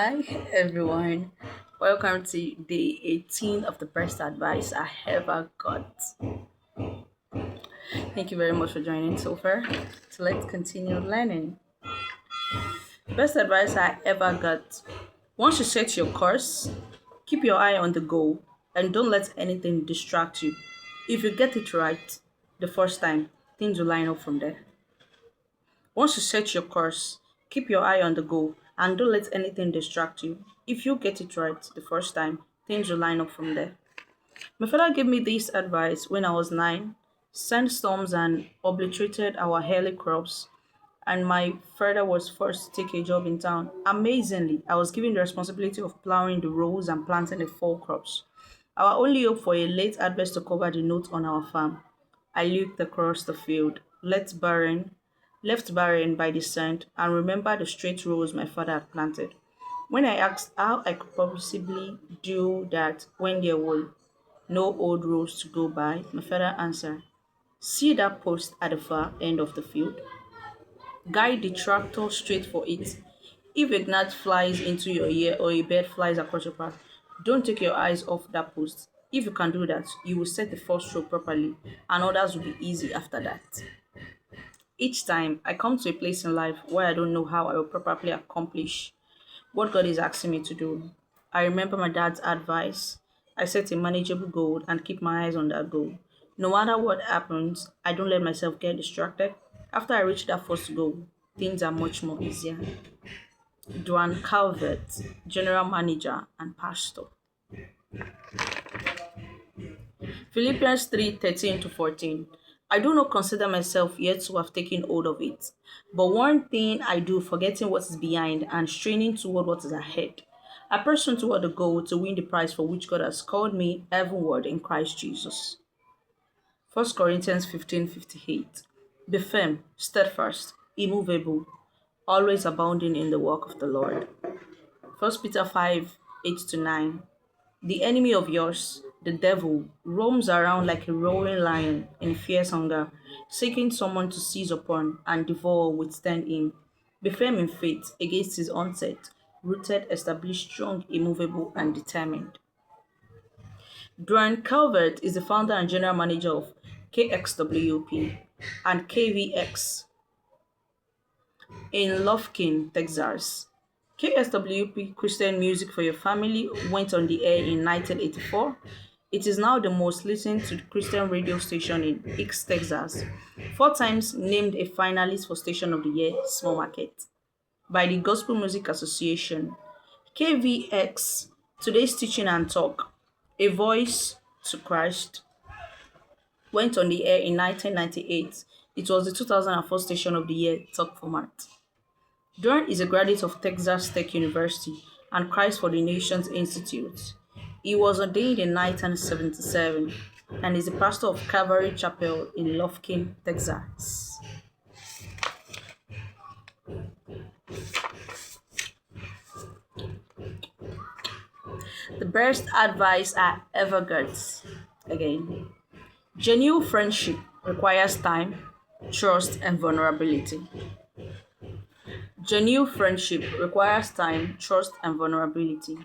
Hi everyone, welcome to day 18 of the best advice I ever got. Thank you very much for joining so far. So let's continue learning. Best advice I ever got. Once you set your course, keep your eye on the goal and don't let anything distract you. If you get it right the first time, things will line up from there. Once you set your course, keep your eye on the goal and don't let anything distract you. If you get it right the first time, things will line up from there. My father gave me this advice when I was 9: sandstorms and obliterated our early crops, and my father was forced to take a job in town. Amazingly, I was given the responsibility of plowing the rows and planting the fall crops. Our only hope for a late harvest to cover the note on our farm. I looked across the field, left barren by the sand, and remembered the straight rows my father had planted. When I asked how I could possibly do that when there were no old roads to go by, my father answered, "See that post at the far end of the field? Guide the tractor straight for it. If a gnat flies into your ear or a bird flies across your path, don't take your eyes off that post. If you can do that, you will set the first row properly, and others will be easy after that." Each time I come to a place in life where I don't know how I will properly accomplish what God is asking me to do, I remember my dad's advice. I set a manageable goal and keep my eyes on that goal. No matter what happens, I don't let myself get distracted. After I reach that first goal, things are much more easier. Duane Calvert, General Manager and Pastor. Philippians 3:13 to 14. I do not consider myself yet to have taken hold of it. But one thing I do, forgetting what is behind and straining toward what is ahead. I press on toward the goal to win the prize for which God has called me heavenward in Christ Jesus. 1 Corinthians 15:58. Be firm, steadfast, immovable, always abounding in the work of the Lord. 1 Peter 5:8 to 9. The enemy of yours, the devil, roams around like a roaring lion in fierce hunger, seeking someone to seize upon and devour or withstand him. Be firm in faith against his onset, rooted, established, strong, immovable, and determined. Duane Calvert is the founder and general manager of KXWP and KVX in Lufkin, Texas. KSWP Christian Music for Your Family went on the air in 1984. It is now the most listened to Christian radio station in Hicks, Texas. 4 times named a finalist for Station of the Year, Small Market, by the Gospel Music Association. KVX, Today's Teaching and Talk, A Voice to Christ, went on the air in 1998. It was the 2004 Station of the Year talk format. Duran is a graduate of Texas Tech University and Christ for the Nations Institute. He was ordained in 1977 and is the pastor of Calvary Chapel in Lufkin, Texas. The best advice I ever got. Again, genuine friendship requires time, trust, and vulnerability. Genuine friendship requires time, trust, and vulnerability.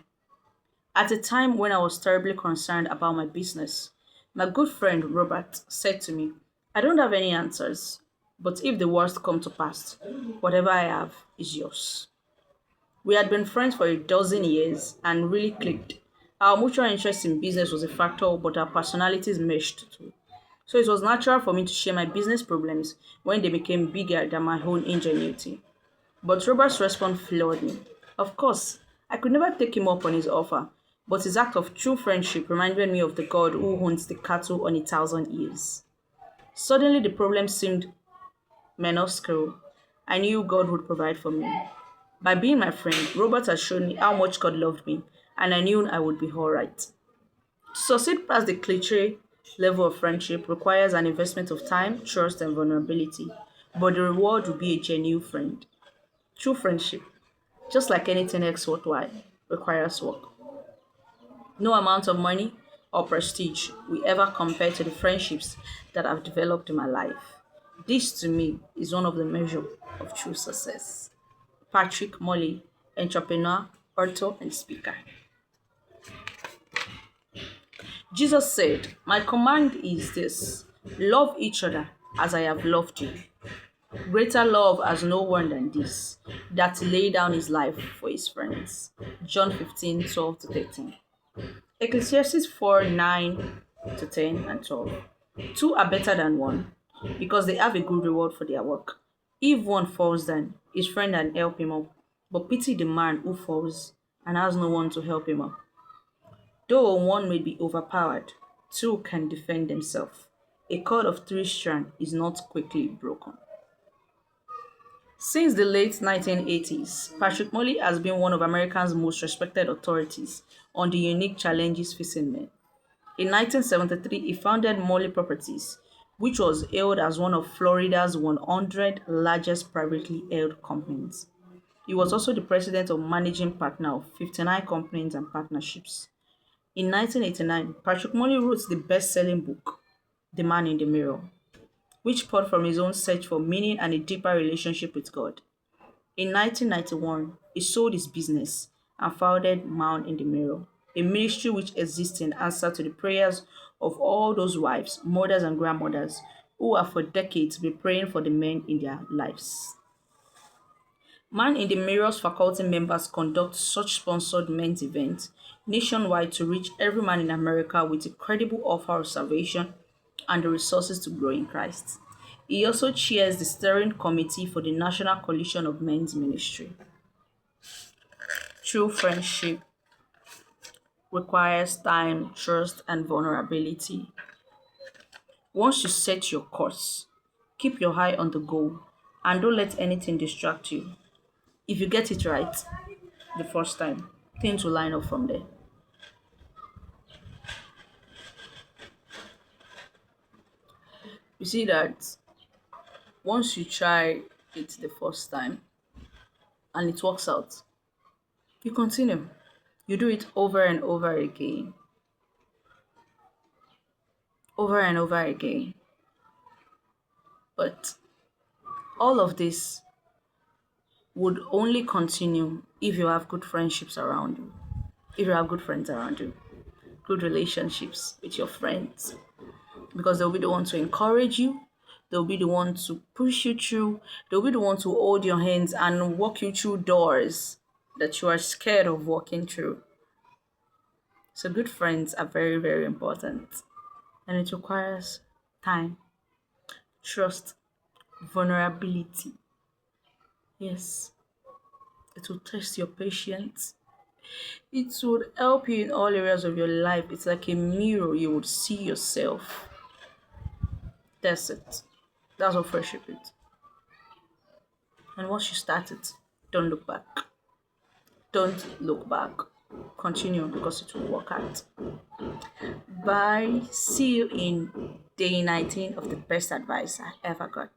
At a time when I was terribly concerned about my business, my good friend Robert said to me, "I don't have any answers, but if the worst come to pass, whatever I have is yours." We had been friends for a dozen years and really clicked. Our mutual interest in business was a factor, but our personalities meshed too. So it was natural for me to share my business problems when they became bigger than my own ingenuity. But Robert's response floored me. Of course, I could never take him up on his offer, but his act of true friendship reminded me of the God who owns the cattle on 1,000 hills. Suddenly, the problem seemed minuscule. I knew God would provide for me. By being my friend, Robert had shown me how much God loved me, and I knew I would be alright. To succeed past the cliche level of friendship requires an investment of time, trust, and vulnerability, but the reward will be a genuine friend. True friendship, just like anything else worthwhile, requires work. No amount of money or prestige will ever compare to the friendships that I've developed in my life. This, to me, is one of the measures of true success. Patrick Molly, entrepreneur, author, and speaker. Jesus said, "My command is this: love each other as I have loved you. Greater love has no one than this, that he lay down his life for his friends." John 15:12 to 13. Ecclesiastes 4 9 to 10 and 12. Two are better than one because they have a good reward for their work. If one falls down, his friend can help him up, but pity the man who falls and has no one to help him up. Though one may be overpowered, two can defend themselves. A cord of three strands is not quickly broken. Since the late 1980s, Patrick Morley has been one of America's most respected authorities on the unique challenges facing men. In 1973, he founded Morley Properties, which was hailed as one of Florida's 100 largest privately held companies. He was also the president and managing partner of 59 companies and partnerships. In 1989, Patrick Morley wrote the best-selling book, The Man in the Mirror, which poured from his own search for meaning and a deeper relationship with God. In 1991, he sold his business and founded Man in the Mirror, a ministry which exists in answer to the prayers of all those wives, mothers, and grandmothers who have for decades been praying for the men in their lives. Man in the Mirror's faculty members conduct such sponsored men's events nationwide to reach every man in America with a credible offer of salvation and the resources to grow in Christ. He also chairs the steering committee for the National Coalition of Men's Ministry. True friendship requires time, trust, and vulnerability. Once you set your course, keep your eye on the goal and don't let anything distract you. If you get it right the first time, things will line up from there. You see that once you try it the first time and it works out, you continue. You do it over and over again. But all of this would only continue if you have good friendships around you, if you have good friends around you, good relationships with your friends, because they'll be the one to encourage you, they'll be the one to push you through, they'll be the one to hold your hands and walk you through doors that you are scared of walking through. So, good friends are very, very important, and it requires time, trust, vulnerability. Yes, it will test your patience. It would help you in all areas of your life. It's like a mirror, you would see yourself. That's it. That's what friendship is. And once you start it, don't look back. Don't look back. Continue because it will work out. Bye. See you in day 19 of the best advice I ever got.